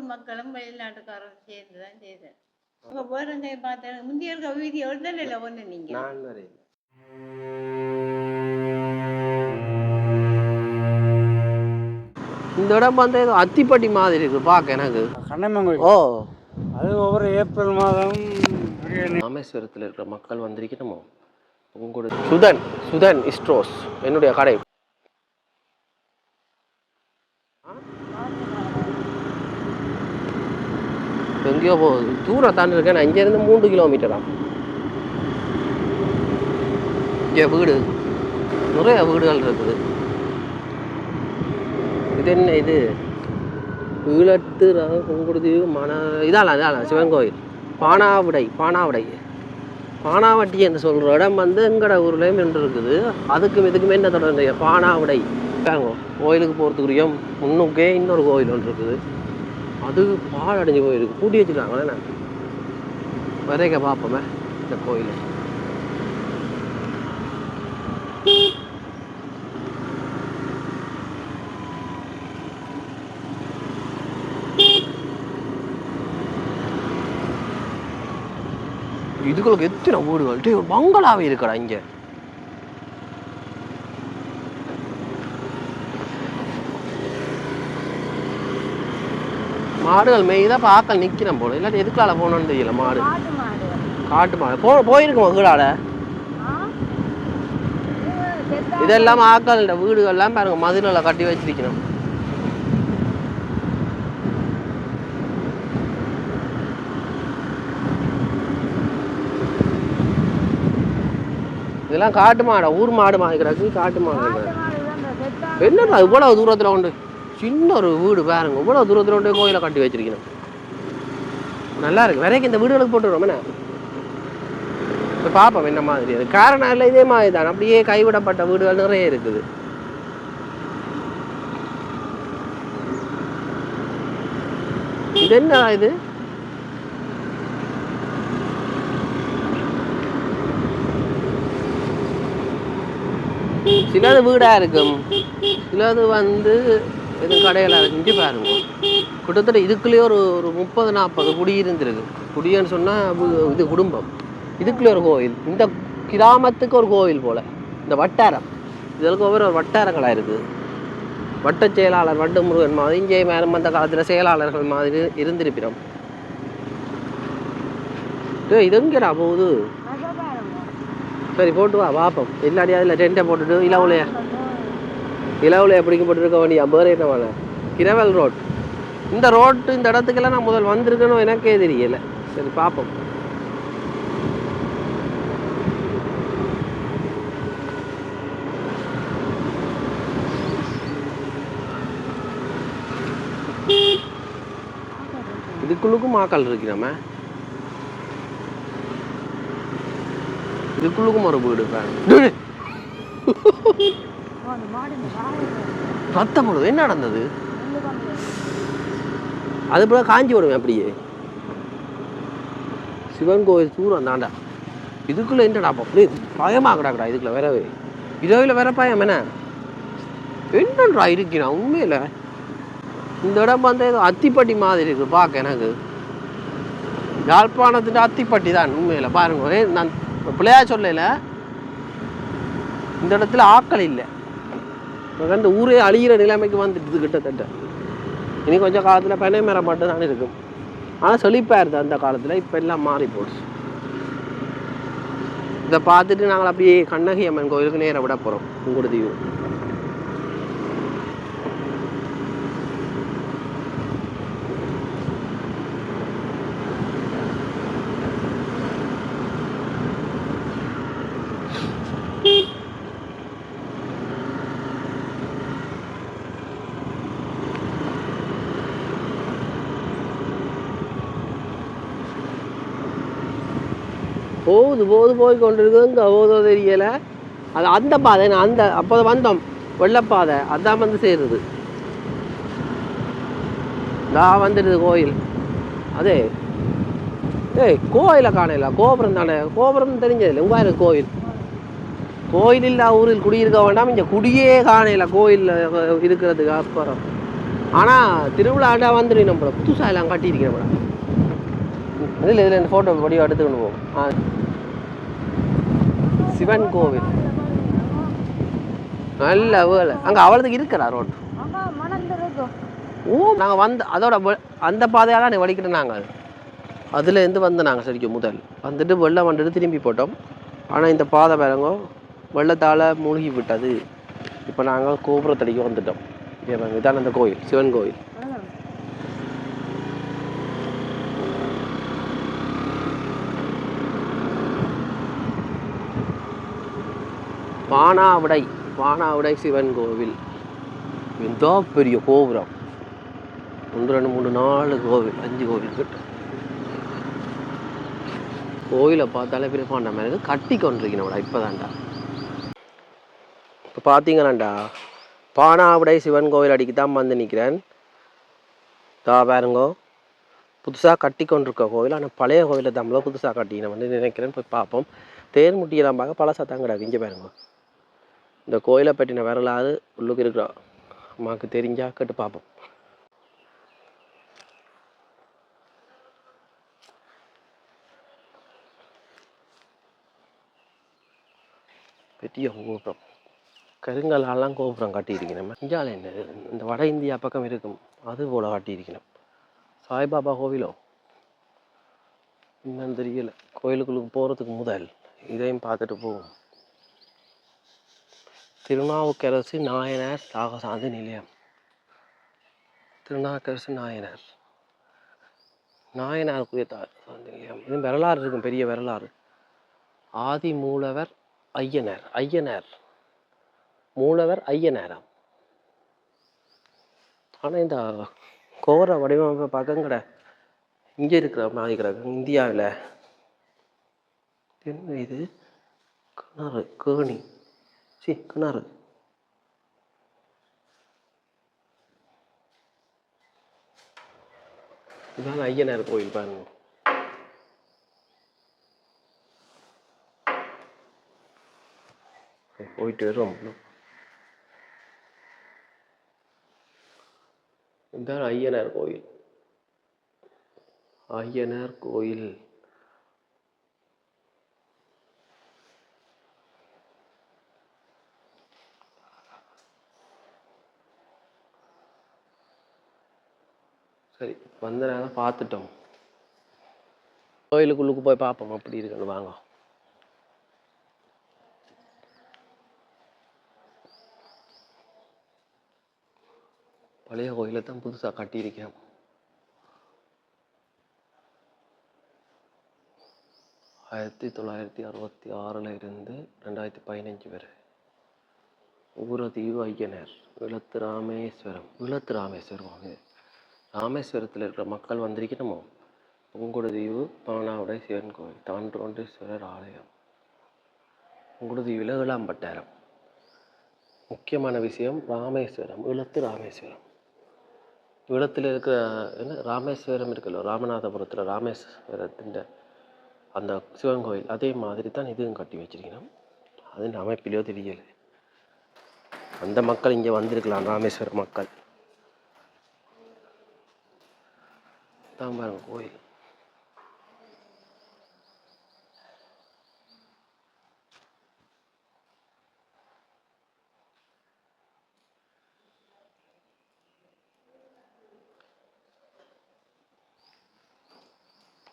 ஊர் மக்களும் வெளிநாட்டுக்காரரும் சேர்ந்து தான் செய்தேன். உங்க போறதை பார்த்தேன். முந்தைய இருக்க வீடியோ இல்லை ஒன்று நீங்க. நான் வரேன். இந்த இடம் வந்து அத்திப்பட்டி மாதிரி இருக்கு பார்க்க எனக்கு. கண்ணமங்கோயில். ஓ, அது ஒவ்வொரு ஏப்ரல் மாதம் ராமேஸ்வரத்தில் இருக்கிற மக்கள் வந்திருக்கணுமோ. உங்களோட சுதன் இஸ்ட்ரோஸ் என்னுடைய கடை. எங்கேயோ போகுது, தூரம் தாண்டி இருக்கேன். நான் இங்கேருந்து 3 கிலோமீட்டரா. இங்கே வீடு நிறைய வீடுகள் இருக்குது. இது என்ன இது? ஈழத்து உங்களுக்கு இதாலாம் சிவன் கோயில். பானாவட்டி என்று சொல்கிற இடம் வந்து எங்கட ஊர்லேயும் என்று இருக்குது. அதுக்கும் இதுக்குமே என்ன தொடர்ந்து பானாவடை கோயிலுக்கு போகிறதுக்குரிய முன்னுக்கே இன்னொரு கோயில் ஒன்று இருக்குது. அது பாழடைஞ்சு கோயிலுக்கு பூட்டி வச்சுருக்காங்களே. நான் வரைக்க பார்ப்போமே இந்த கோயில். இதுகளுக்கு எத்தனை வீடுகள், ஒரு பங்களாவே இருக்கடா இங்க. மாடுகள் மேய்தா பார்க்க நிக்கிறேன் போல. இல்லாட்டி எதுக்கால போகணும்னு தெரியல. காட்டு மாடு போயிருக்கோம் வீடால. இதெல்லாம் ஆக்கள் வீடுகள்லாம் பாருங்க மதுரையில கட்டி வச்சிருக்கணும். இதெல்லாம் காட்டு மாடா, ஊர் மாடு மாய்க்கிறாக்கு காட்டு மாடு. என்னடா இவ்வளவு தூரத்துல கொண்டு சின்ன ஒரு வீடு பாருங்க, இவ்வளவு தூரத்துல கொண்டு கோயிலை கட்டி வச்சிருக்கணும். நல்லா இருக்கு. வரைக்கும் இந்த வீடுகளுக்கு போட்டுருவோம். என்ன பார்ப்போம் என்ன மாதிரி. அது காரணம் இல்லை, இதே மாதிரி தான். அப்படியே கைவிடப்பட்ட வீடுகள் நிறைய இருக்குது. இது என்ன இது? சிலது வீடா இருக்கும், சிலது வந்து எதுவும் கடையில இருக்கு. இங்கே பாருங்க, கிட்டத்தட்ட இதுக்குள்ளேயே ஒரு 30-40 குடி இருந்திருக்கு. குடின்னு சொன்னா இது குடும்பம். இதுக்குள்ளே ஒரு கோயில். இந்த கிராமத்துக்கு ஒரு கோயில் போல. இந்த வட்டாரம் இதற்கு ஒவ்வொரு வட்டாரங்களாக இருக்குது. வட்ட செயலாளர் வண்டு முருகன் மாதிரி இங்கே மேலும் அந்த காலத்தில் செயலாளர்கள் மாதிரி இருந்திருப்பினோம். இது எங்கடா போகுது? சரி போட்டு வா பார்ப்போம். இல்லாடி அதில் டென்ட்டை போட்டுட்டு இலவுலையா பிடிக்க போட்டுருக்க வேண்டிய பேர் என்ன வேலை? கிரவல் ரோட். இந்த ரோட்டு இந்த இடத்துக்கெல்லாம் நான் முதல் வந்திருக்கணும், எனக்கே தெரியலை. சரி பார்ப்போம். இதுக்குள்ளுக்கும் மாக்கள் இருக்கு. நம்ம இதுக்குள்ளுக்கும் ஒரு வீடு ரத்தம் போடுது. என்ன நடந்தது? அது போல காஞ்சி விடுவேன் அப்படியே. சிவன் கோயில் தூரம் தாண்டா. இதுக்குள்ள என்னடா அப்படியே பயமாகடாக்கடா. இதுக்குள்ள வரவே இரவில் வேற பயம். என்னன்றா இருக்கிறா உண்மையில. இந்த இடம் வந்து ஏதோ அத்திப்பட்டி மாதிரி இருக்கு பார்க்க எனக்கு. யாழ்ப்பாணத்துட்டு அத்திப்பட்டி தான் உண்மையில. பாருங்க, நான் பிள்ளையா சொல்லல, இந்த இடத்துல ஆக்கள் இல்லை. இந்த ஊரே அழிகிற நிலைமைக்கு வந்துட்டு கிட்டத்தட்ட. இனி கொஞ்சம் காலத்தில் பனை மரம் மட்டும் தான் இருக்கும். ஆனால் செழிப்பாக இருந்தது அந்த காலத்தில். இப்போ எல்லாம் மாறி போடுச்சு. இதை பார்த்துட்டு நாங்கள் அப்படியே கண்ணகி அம்மன் கோயிலுக்கு நேராக விட போகிறோம். உங்களோட தீவு போய் கொண்டிருக்குது. இங்கே போதோ தெரியலை. அது அந்த பாதை. நான் அந்த அப்போ வந்தோம் வெள்ளப்பாதை, அதான் வந்து சேருது. நான் வந்துடுது கோயில். அதே கோயிலை காணல. கோபுரம் தானே. கோபுரம் தெரிஞ்சதில்லை. உங்க இருக்கு கோயில். கோயில் இல்லா ஊரில் குடியிருக்க வேண்டாம். இங்கே குடியே காணல கோயில் இருக்கிறதுக்கு. அப்புறம் ஆனால் திருவிழாண்டா வந்துடும் நம்மள புதுசாக எல்லாம் கட்டியிருக்கேன் நம்மள இதில் இந்த ஃபோட்டோ படிவம் எடுத்துக்கொண்டு போவோம். சிவன் கோவில் நல்ல வேலை அங்கே அவ்வளோதுக்கு இருக்கிறா ரோட். ஓ நாங்கள் அதோட அந்த பாதையால் தான் வலிக்கிட்டோம். நாங்கள் அதுலேருந்து வந்து நாங்கள் சரிக்கும் முதல் வந்துட்டு வெள்ளம் வந்துட்டு திரும்பி போட்டோம். ஆனால் இந்த பாதை பாருங்க வெள்ளத்தால் மூழ்கி விட்டது. இப்போ நாங்கள் கோபுரத்தடிக்கு வந்துட்டோம். இதான் அந்த கோயில், சிவன் கோயில். பானாவிடை சிவன் கோவில். எந்த பெரிய கோபுரம், 1 2 3 4 கோவில், 5 கோவில் கிட்ட. கோயிலை பார்த்தாலே பெரிய பாண்டா மாதிரி கட்டி கொண்டிருக்கீங்களா இப்போதான்டா. இப்போ பார்த்தீங்களாண்டா பானாவிடை சிவன் கோவில் அடிக்கு தான் வந்து நிற்கிறேன். பாருங்கோ புதுசாக கட்டி கொண்டிருக்க கோவில். ஆனால் பழைய கோவிலை நம்மளோ புதுசாக கட்டிக்கணும் வந்து நினைக்கிறேன். போய் பார்ப்போம். தேர் முட்டியெல்லாம் பார்க்க பழசாக தான் கிடக்கு. இங்கே பாருங்க இந்த கோயிலை பற்றின வரலாறு உள்ளுக்கு இருக்கிற அம்மாவுக்கு தெரிஞ்சா கேட்டு பார்ப்போம். பெரிய கோபுரம், கருங்கல்லாம் கோபுரம் காட்டியிருக்கணும். இந்தியாவில் என்ன இந்த வட இந்தியா பக்கம் இருக்கும் அது போல் காட்டியிருக்கணும். சாய்பாபா கோவிலோ இன்னும் தெரியல. கோயிலுக்குள்ளுக்கு போகிறதுக்கு முதல் இதையும் பார்த்துட்டு போவோம். திருநாவுக்கரசு நாயனார் சாகசாந்தி நிலையம். திருநாவுக்கரசு நாயனாருக்குரிய சாந்தி நிலையம். இது வரலாறு இருக்கும், பெரிய வரலாறு. ஆதி மூலவர் ஐயனாராம். ஆனால் இந்த கோர வடிவமைப்பை பார்க்கங்கட இங்கே இருக்கிற மாதிரி கிடக்கு. இந்தியாவில் என்ன இது கிணறு கிணறு இதான் ஐயனார் கோயில் பாருங்க. போயிட்டு வரும். இதுதான் ஐயனார் கோயில். சரி வந்து நாங்கள் பார்த்துட்டோம். கோயிலுக்குள்ளுக்கு போய் பார்ப்போம் அப்படி இருக்குன்னு வாங்க. பழைய கோயிலை தான் புதுசாக கட்டியிருக்கேன். ஆயிரத்தி 1966 இருந்து 2015 வரை. ஊரதீவு ஐயனார், விளத்து ராமேஸ்வரம். ராமேஸ்வரத்தில் இருக்கிற மக்கள் வந்திருக்கணுமோ. புங்குடுதீவு பானாவிடை சிவன் கோயில், தாண்டோண்டீஸ்வரர் ஆலயம். புங்குடுதீவில் 7ஆம் பட்டாரம். முக்கியமான விஷயம் ராமேஸ்வரம். ஈழத்தில் இருக்கிற ராமேஸ்வரம் இருக்குல்ல, ராமநாதபுரத்தில் ராமேஸ்வரத்தின் அந்த சிவன் கோயில் அதே மாதிரி தான் இதுவும் கட்டி வச்சிருக்கணும். அது அமைப்பிலையோ தெரியல. அந்த மக்கள் இங்கே வந்திருக்கலாம், ராமேஸ்வரம் மக்கள் தான் பாருங்க கோயில்.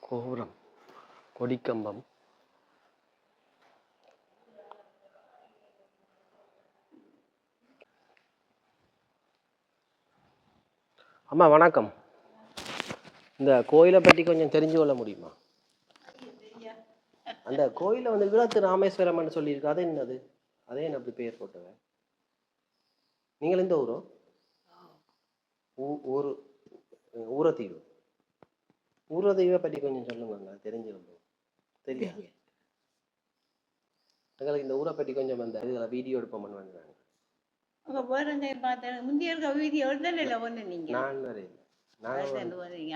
கோபுரம், கொடிக்கம்பம். அம்மா வணக்கம். இந்த கோயிலை பற்றி கொஞ்சம் தெரிஞ்சு கொள்ள முடியுமா? அந்த கோயிலை வந்து ஈழத்து ராமேஸ்வரம்னு சொல்லியிருக்கு. அது என்னது? அதே என்ன அப்படி பேர் போட்டவன்? நீங்கள் எந்த ஊரோ? ஊரதீவு. ஊரதீவை பற்றி கொஞ்சம் சொல்லுங்க, தெரிஞ்சுக்கணும். தெரியாது எங்களுக்கு இந்த ஊரை பற்றி கொஞ்சம் வந்த இதில் வீடியோ எடுப்போம் பண்ணுவாங்க. அங்கே போகிறேன் பார்த்தேன். முந்தைய இருக்க வீடியோ எடுத்தல ஒன்று நீங்கள். நான் வேறு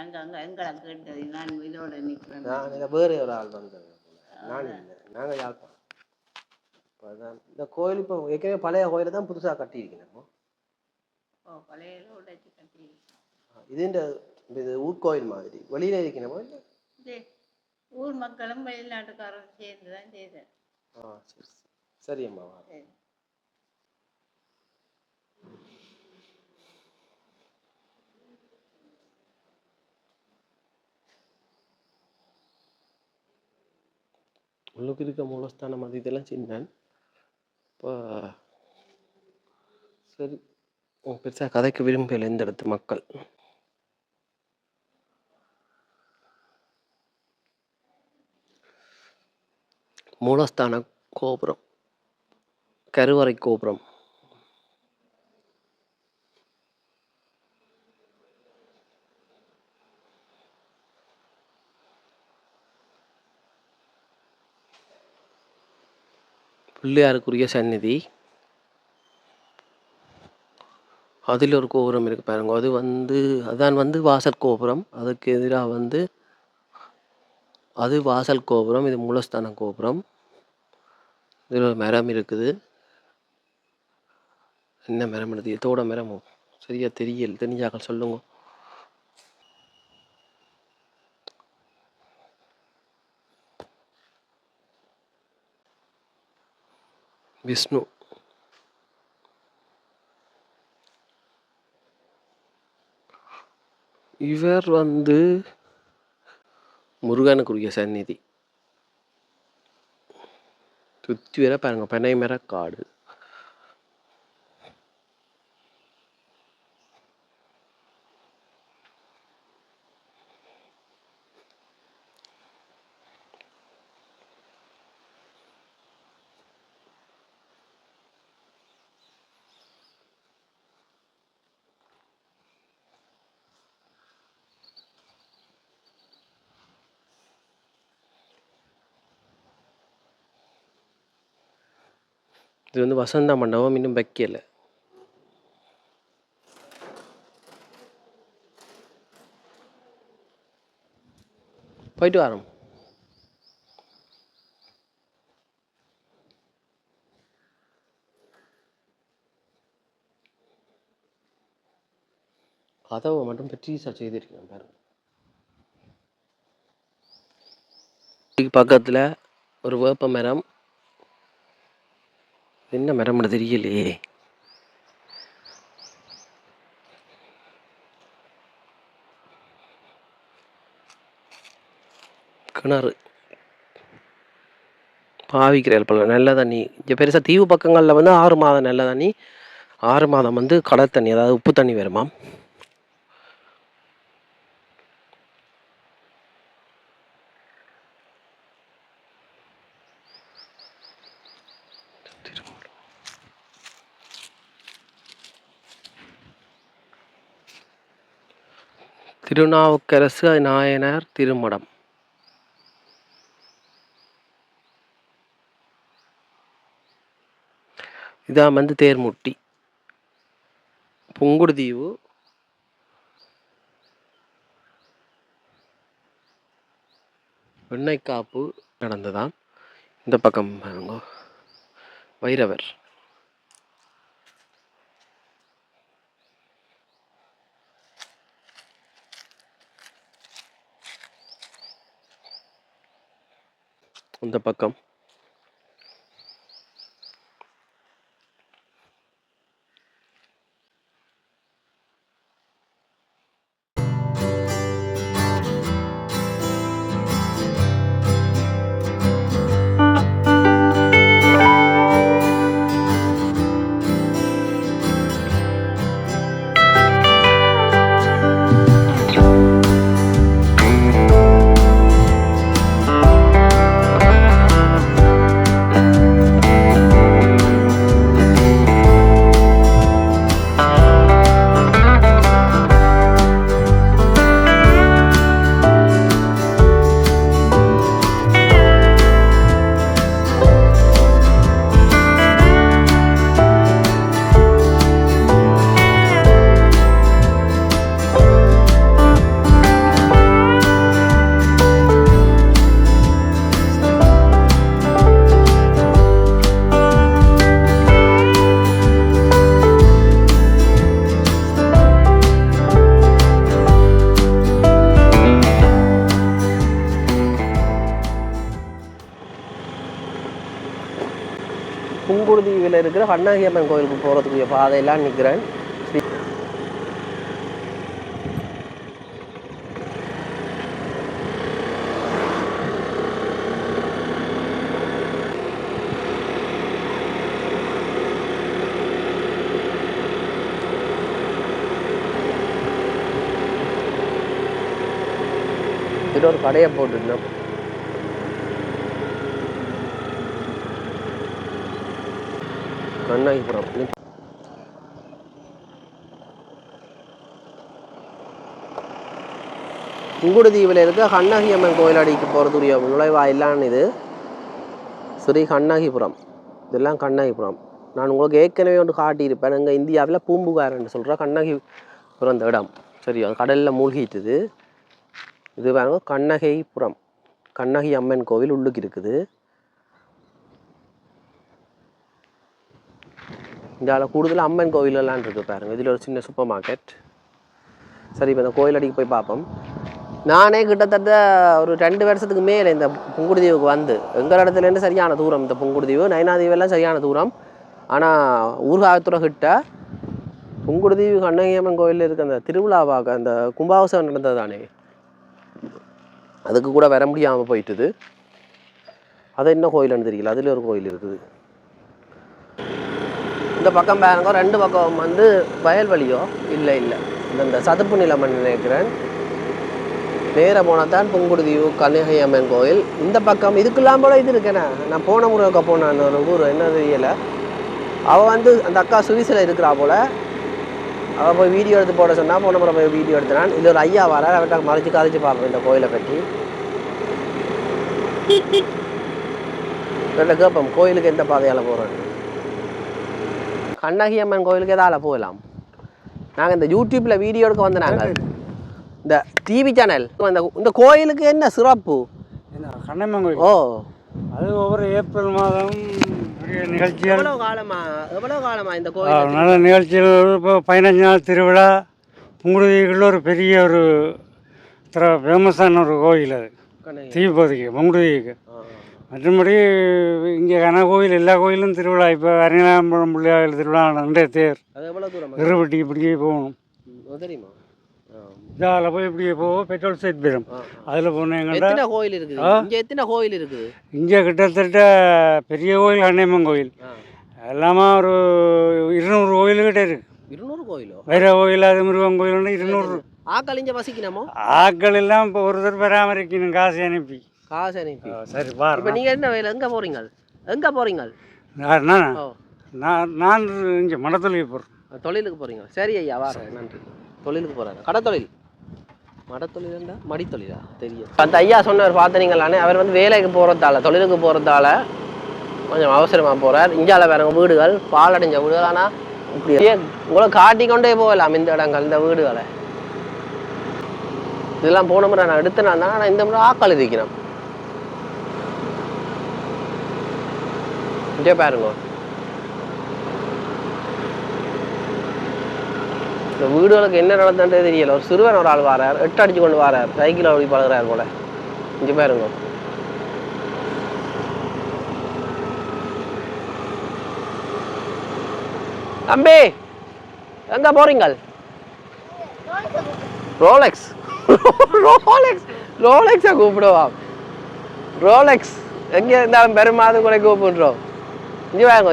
அங்கே எங்களை கேட்டது. நான் இதோட நிற்கிறேன். நான் வேறு ஒரு ஆள் வந்தது. நான் இல்லை, நாங்கள் யாழ்ப்பாணம். இப்போ அதான் இந்த கோயில் இப்போ ஏற்கனவே பழைய கோயிலை தான் புதுசாக கட்டியிருக்கணும். ஓ பழைய உடைச்சி கட்டி இது ஊர்கோயில் மாதிரி வெளியில் இருக்கணுமோ இல்லை இது ஊர் மக்களும் வெளிநாட்டுக்காரரும் சேர்ந்து தான் செய்தேன். சரி சரி அம்மா. சரி. உள்ளுக்கு இருக்க மூலஸ்தானம் அது இதெல்லாம் சின்னன். இப்போ சரி பெருசாக கதைக்கு விரும்பல இந்த இடத்து மக்கள். மூலஸ்தான கோபுரம், கருவறை கோபுரம். பிள்ளையாருக்குரிய சந்நிதி. அதில் ஒரு கோபுரம் இருக்குது பாருங்க. அதான் வாசல் கோபுரம். அதுக்கு எதிராக அது வாசல் கோபுரம். இது மூலஸ்தான கோபுரம். இதில் ஒரு மரம் இருக்குது. என்ன மரம் இருக்குது? இதோட மரமோ சரியா தெரியல. தெரிஞ்சாக்கள் சொல்லுங்க. விஷ்ணு. இவர் முருகனுக்குரிய சந்நிதி. சுற்றி வர பாருங்க பனை மர காடு. இது வசந்த மண்டபம், இன்னும் வைக்கல. போயிட்டு வரோம். கதவை மட்டும் பெருசா செய்திருக்கேன் பாருங்க. பக்கத்துல ஒரு வேப்ப மரம். என்ன மரம்னு தெரியலையே. கிணறு பாவிக்கிறேன் போல. நல்ல தண்ணி இங்கே பெருசாக தீவு பக்கங்களில் 6 மாதம் நல்ல தண்ணி, 6 மாதம் கடல் தண்ணி, அதாவது உப்பு தண்ணி வருமாம். திருநாவுக்கரசு நாயனார் திருமடம். இதான் தேர்முட்டி. புங்குடுதீவு வெண்ணெய் காப்பு நடந்ததான். இந்த பக்கம் பாருங்க வைரவர். இந்த பக்கம் புங்குடுதீவில் இருக்கிற கண்ணகி அம்மன் கோயிலுக்கு போகிறதுக்குரிய பாதையெல்லாம் நிற்கிறேன். இதில் ஒரு கடையை போட்டுருந்தோம். கண்ணகிபுரம் புங்குடுதீவில் இருக்க கண்ணகி அம்மன் கோயில் அடிக்கு போகிறதுடைய நுழைவாயிலான்னு இது ஸ்ரீ கண்ணகிபுரம். இதெல்லாம் கண்ணகிபுரம். நான் உங்களுக்கு ஏற்கனவே ஒன்று காட்டியிருப்பேன். எங்கள் இந்தியாவில் பூம்புகார்ன்னு சொல்கிற கண்ணகிபுரம் இந்த இடம். சரி, அது கடலில் மூழ்கிட்டுது. இது பாருங்க கண்ணகிபுரம். கண்ணகி அம்மன் கோவில் உள்ளுக்கு இருக்குது. இதில் கூடுதலாக அம்மன் கோவிலெல்லாம் இருக்குது பாருங்கள். இதில் ஒரு சின்ன சூப்பர் மார்க்கெட். சரி, இப்போ இந்த கோயில் அடிக்கு போய் பார்ப்போம். நானே கிட்டத்தட்ட ஒரு 2 வருஷத்துக்கு மேலே இந்த புங்குடுதீவுக்கு வந்து எங்கள் இடத்துலேருந்து சரியான தூரம். இந்த புங்குடுதீவு நயனாதீவெல்லாம் சரியான தூரம். ஆனால் ஊர்காவத்துறை கிட்ட புங்குடுதீவு கண்ணகி அம்மன் கோயிலில் இருக்க அந்த திருவிழாவாக அந்த கும்பாபிஷேகம் நடந்தது தானே, அதுக்கு கூட வர முடியாமல் போயிட்டுது. அது என்ன கோயில்னு தெரியல. அதில் ஒரு கோயில் இருக்குது. இந்த பக்கம் பாருங்க, 2 பக்கம் வந்து வயல்வெளியோ இல்லை இந்த சதுப்பு நிலமன்னு நினைக்கிறேன். நேர போனால் தான் புங்குடுதீவு கண்ணகி அம்மன் கோயில். இந்த பக்கம் இதுக்கெல்லாம் போல இது இருக்கேண்ணா. நான் போன முறை போனேன் ஒரு ஊர் என்ன தெரியலை. அவள் வந்து அந்த அக்கா சுவிஸில் இருக்கிறா போல். அவள் போய் வீடியோ எடுத்து போட சொன்னால் போன முறை போய் வீடியோ எடுத்துனான். இதில் ஒரு ஐயா வர அவர்கிட்ட கதைச்சு பார்ப்போம் இந்த கோயிலை பற்றி. ரெண்டு கேட்போம் கோயிலுக்கு எந்த பாதையால் போகிறோம். கண்ணகி அம்மன் கோயிலுக்கு எதால் போகலாம். நாங்கள் இந்த யூடியூப்பில் வீடியோ எடுக்க வந்து நாங்கள் இந்த டிவி சேனல் இந்த கோயிலுக்கு என்ன சிறப்பு? கண்ணம்மன் கோயில். ஓ, அது ஒவ்வொரு ஏப்ரல் மாதம் நிகழ்ச்சிகள். எவ்வளோ காலமா இந்த கோயில் நல்ல நிகழ்ச்சிகள். இப்போ 15 நாள் திருவிழா. புங்குடுதீவுக்குள்ள ஒரு பெரிய ஒரு ஃபேமஸான ஒரு கோயில் அது. தீபதிக்கு புங்குடுதீவுக்கு. மற்றபடி இங்கே கனகோயில் எல்லா கோயிலும் திருவிழா. இப்போ அரிநாம்பலம் பிள்ளையாவில் திருவிழா ரெண்டே தேர் இருபட்டி இப்படியே போகணும். தெரியுமா? இதால் போய் இப்படியே போவோம். பெட்ரோல் செட் போயிடும். அதில் போனீங்கன்னா கோயில் இருக்குது. இங்கே எத்தனை கோயில் இருக்குது? இங்கே கிட்டத்தட்ட பெரிய கோயில் கண்ணம்மன் கோயில் எல்லாமே ஒரு 200 கோயில்கிட்ட இருக்கு. 200 கோயிலோ? வேற கோயில் அது முருகன் கோயில் 200. ஆக்கள் இங்கே வசிக்கணுமோ? ஆக்கள் எல்லாம் இப்போ ஒருத்தர் பராமரிக்கணும் காசு அனுப்பி. சரி, பாரு. இப்போ நீங்கள் என்ன வேலை எங்கே போகிறீங்க? எங்கே போகிறீங்க? நான் இங்கே மடத்தொழில் போகிறேன். தொழிலுக்கு போகிறீங்க? சரி ஐயா, வாரேன். நன்றி. தொழிலுக்கு போகிறாரு. கடத்தொழில் மடத்தொழிலா மடித்தொழிலா தெரியும். அந்த ஐயா சொன்னவர் பார்த்தீங்களானே, அவர் வந்து வேலைக்கு போகிறதால தொழிலுக்கு போகிறதால கொஞ்சம் அவசரமாக போகிறார். இந்தியாவில் வேற வீடுகள் பாலடைஞ்ச வீடுகள். ஆனால் இப்படி உங்களை காட்டிக்கொண்டே போகலாம் இந்த இடங்கள், இந்த வீடுகளை. இதெல்லாம் போன முறை நான் எடுத்து நான் தான். ஆனால் இந்த முறை ஆக்கள் இருக்கிறேன். இங்கே பாருங்க, இந்த வீடுகளுக்கு என்ன நடந்தே தெரியல. ஒரு சிறுவன் ஒரு ஆள் வாரார், 8 அடிச்சு கொண்டு வாரார், சைக்கிள் அப்படி பழகிறார் போல. இங்கே பாருங்க. தம்பி எங்க போறீங்க? ரோலெக்ஸ் ரோலெக்ஸா கூப்பிடுவா? ரோலெக்ஸ் எங்க இருந்தாலும் பெருமாது கூட கூப்பிடுறோம். இங்கே வாங்க.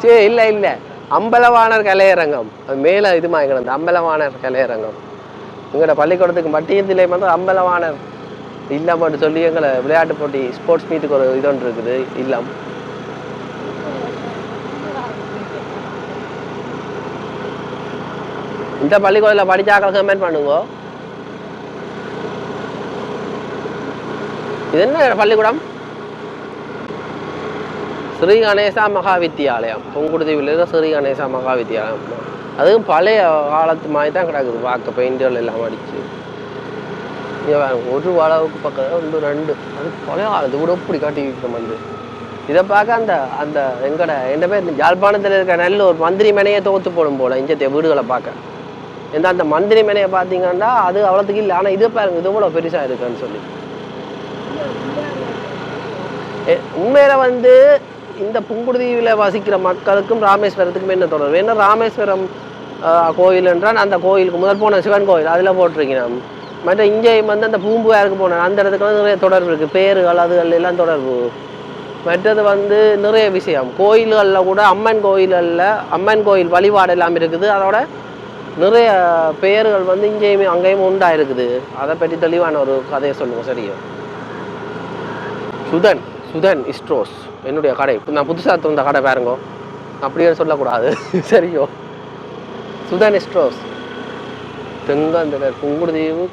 சே இல்லை அம்பலவாணர் கலையரங்கம். அது மேலே இது மாதிரி கிடந்து அம்பலவாணர் கலையரங்கம். எங்களோட பள்ளிக்கூடத்துக்கு மட்டியத்திலே வந்து அம்பலவாணர் இல்லாமட்டு சொல்லி எங்களை விளையாட்டு போட்டி ஸ்போர்ட்ஸ் மீட்டுக்கு ஒரு இது ஒன்று இருக்குது இல்லம். இந்த பள்ளிக்கூடத்தில் படித்தாக்கள் கமெண்ட் பண்ணுங்க. இது என்ன பள்ளிக்கூடம்? ஸ்ரீ கணேசா மகா வித்தியாலயம். புங்குடுதீவில் இருக்க ஸ்ரீ கணேசா மகா வித்தியாலயம். அதுவும் பழைய காலத்து மாதிரி தான் கிடக்குது. பார்க்க பெயிண்டுகள் எல்லாம் அடிச்சு. ஒரு அளவுக்கு பக்கம் 1 2 அது பழைய காலத்து கூட இப்படி காட்டி வைக்கிற வந்து இதை பார்க்க அந்த அந்த என் பேர் யாழ்ப்பாணத்தில் இருக்க நல்ல ஒரு மந்திரி மனையை தோற்று போடும் போல இஞ்சத்தைய வீடுகளை பார்க்க. எந்த அந்த மந்திரி மனையை பார்த்தீங்கன்னா அது அவ்வளோத்துக்கு இல்லை. ஆனால் இதை பாருங்க, இது இவ்வளோ பெருசாக இருக்குன்னு சொல்லி. உண்மையில வந்து இந்த புங்குடுதீவில் வசிக்கிற மக்களுக்கும் ராமேஸ்வரத்துக்கும் என்ன தொடர்பு? ஏன்னா ராமேஸ்வரம் கோயில் என்றால் அந்த கோயிலுக்கு முதல் போன சிவன் கோயில் அதில் போட்டிருக்கணும். மற்ற இங்கேயும் வந்து அந்த பூம்புகாருக்கு போனேன், அந்த இடத்துக்கு வந்து நிறைய தொடர்பு இருக்குது, பேர்கள் அதுகள் எல்லாம் தொடர்பு. மற்றது வந்து நிறைய விஷயம் கோயில்களில் கூட அம்மன் கோயில் வழிபாடு எல்லாம் இருக்குது. அதோட நிறைய பெயர்கள் வந்து இங்கேயுமே அங்கேயும் உண்டா இருக்குது. அதை பற்றி தெளிவான ஒரு கதையை சொல்லுவோம். சரியா? சுதன் இஸ்ட்ரோஸ் என்னுடைய கடை. நான் புதுசாக திறந்த கடை பாருங்க, அப்படியே சொல்லக்கூடாது. சரியோ? சுதன் இஸ்ட்ரோஸ் தெங்கந்தனர் புங்குடுதீவு